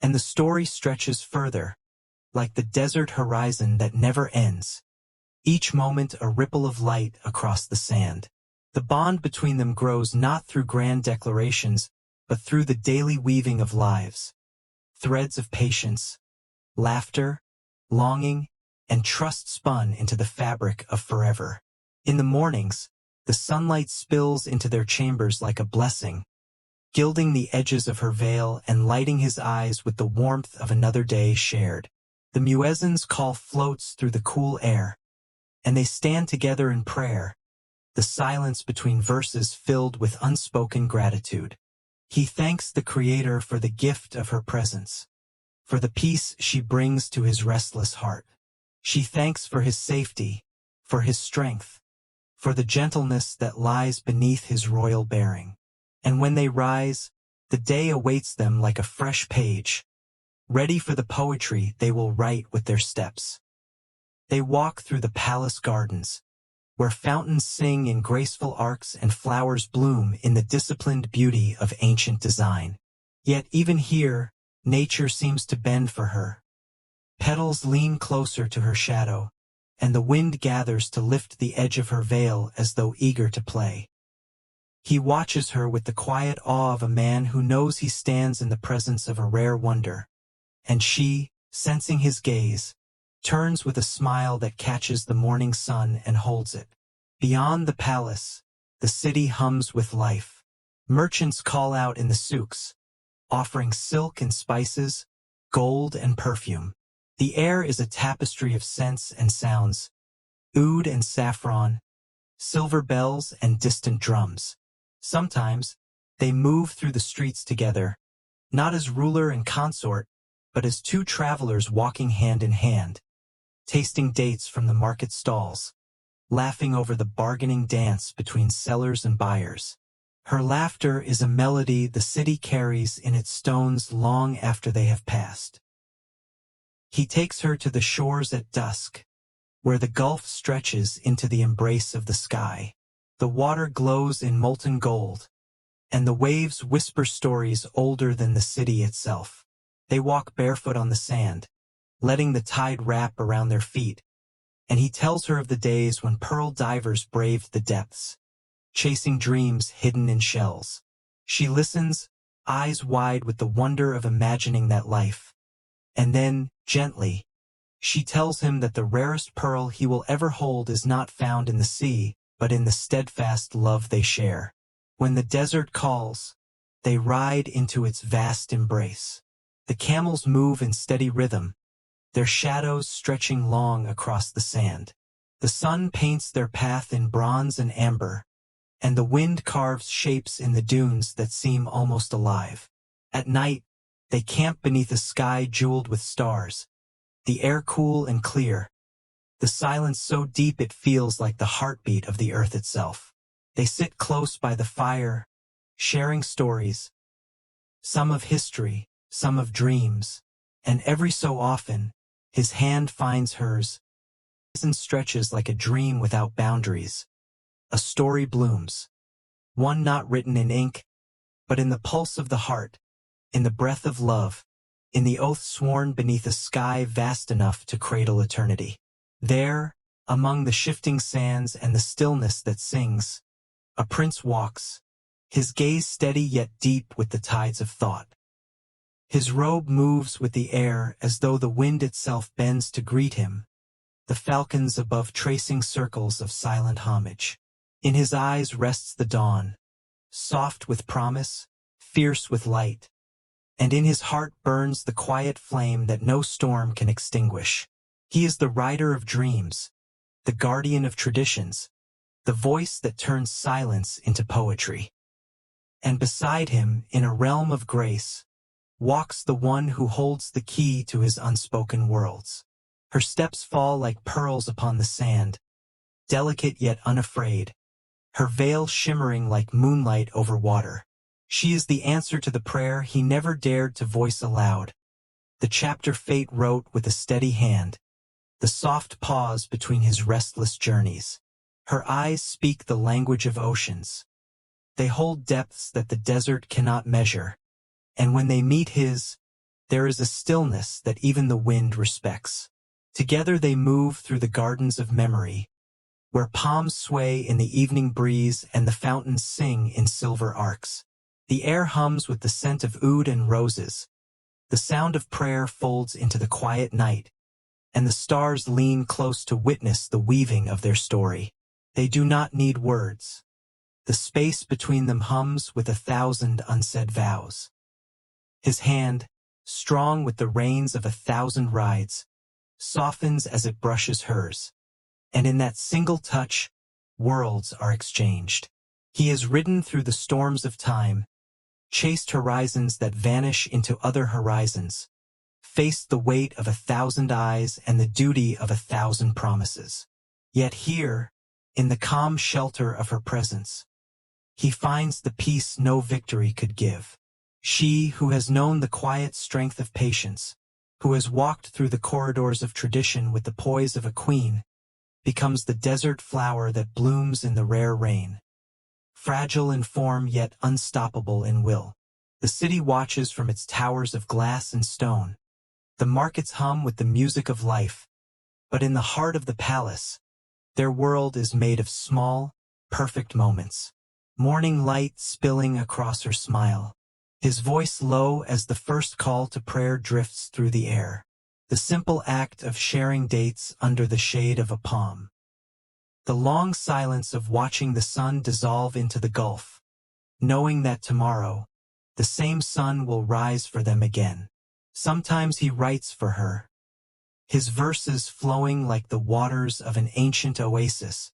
And the story stretches further, like the desert horizon that never ends, each moment a ripple of light across the sand. The bond between them grows not through grand declarations, but through the daily weaving of lives, threads of patience, laughter, longing, and trust spun into the fabric of forever. In the mornings, the sunlight spills into their chambers like a blessing, gilding the edges of her veil and lighting his eyes with the warmth of another day shared. The muezzin's call floats through the cool air, and they stand together in prayer, the silence between verses filled with unspoken gratitude. He thanks the Creator for the gift of her presence, for the peace she brings to his restless heart. She thanks for his safety, for his strength, for the gentleness that lies beneath his royal bearing. And when they rise, the day awaits them like a fresh page, ready for the poetry they will write with their steps. They walk through the palace gardens, where fountains sing in graceful arcs and flowers bloom in the disciplined beauty of ancient design. Yet even here, nature seems to bend for her. Petals lean closer to her shadow, and the wind gathers to lift the edge of her veil as though eager to play. He watches her with the quiet awe of a man who knows he stands in the presence of a rare wonder, and she, sensing his gaze, turns with a smile that catches the morning sun and holds it. Beyond the palace, the city hums with life. Merchants call out in the souks, offering silk and spices, gold and perfume. The air is a tapestry of scents and sounds, oud and saffron, silver bells and distant drums. Sometimes, they move through the streets together, not as ruler and consort, but as two travelers walking hand in hand, tasting dates from the market stalls, laughing over the bargaining dance between sellers and buyers. Her laughter is a melody the city carries in its stones long after they have passed. He takes her to the shores at dusk, where the gulf stretches into the embrace of the sky. The water glows in molten gold, and the waves whisper stories older than the city itself. They walk barefoot on the sand, letting the tide wrap around their feet, and he tells her of the days when pearl divers braved the depths, chasing dreams hidden in shells. She listens, eyes wide with the wonder of imagining that life. And then, gently, she tells him that the rarest pearl he will ever hold is not found in the sea, but in the steadfast love they share. When the desert calls, they ride into its vast embrace. The camels move in steady rhythm, their shadows stretching long across the sand. The sun paints their path in bronze and amber, and the wind carves shapes in the dunes that seem almost alive. At night, they camp beneath a sky jeweled with stars, the air cool and clear, the silence so deep it feels like the heartbeat of the earth itself. They sit close by the fire, sharing stories, some of history, some of dreams, and every so often, his hand finds hers, and stretches like a dream without boundaries. A story blooms, one not written in ink, but in the pulse of the heart, in the breath of love, in the oath sworn beneath a sky vast enough to cradle eternity. There, among the shifting sands and the stillness that sings, a prince walks, his gaze steady yet deep with the tides of thought. His robe moves with the air as though the wind itself bends to greet him, the falcons above tracing circles of silent homage. In his eyes rests the dawn, soft with promise, fierce with light, and in his heart burns the quiet flame that no storm can extinguish. He is the rider of dreams, the guardian of traditions, the voice that turns silence into poetry. And beside him, in a realm of grace, walks the one who holds the key to his unspoken worlds. Her steps fall like pearls upon the sand, delicate yet unafraid, her veil shimmering like moonlight over water. She is the answer to the prayer he never dared to voice aloud, the chapter fate wrote with a steady hand, the soft pause between his restless journeys. Her eyes speak the language of oceans. They hold depths that the desert cannot measure, and when they meet his, There is a stillness that even the wind respects. Together they move through the gardens of memory, where palms sway in the evening breeze and the fountains sing in silver arcs. The air hums with the scent of oud and roses. The sound of prayer folds into the quiet night, and the stars lean close to witness the weaving of their story. They do not need words. The space between them hums with 1,000 unsaid vows. His hand, strong with the reins of 1,000 rides, softens as it brushes hers. And in that single touch, worlds are exchanged. He has ridden through the storms of time, chased horizons that vanish into other horizons, faced the weight of 1,000 eyes and the duty of 1,000 promises. Yet here, in the calm shelter of her presence, he finds the peace no victory could give. She, who has known the quiet strength of patience, who has walked through the corridors of tradition with the poise of a queen, becomes the desert flower that blooms in the rare rain. Fragile in form yet unstoppable in will. The city watches from its towers of glass and stone. The markets hum with the music of life. But in the heart of the palace, their world is made of small, perfect moments. Morning light spilling across her smile. His voice low as the first call to prayer drifts through the air. The simple act of sharing dates under the shade of a palm. The long silence of watching the sun dissolve into the gulf, knowing that tomorrow, the same sun will rise for them again. Sometimes he writes for her, his verses flowing like the waters of an ancient oasis,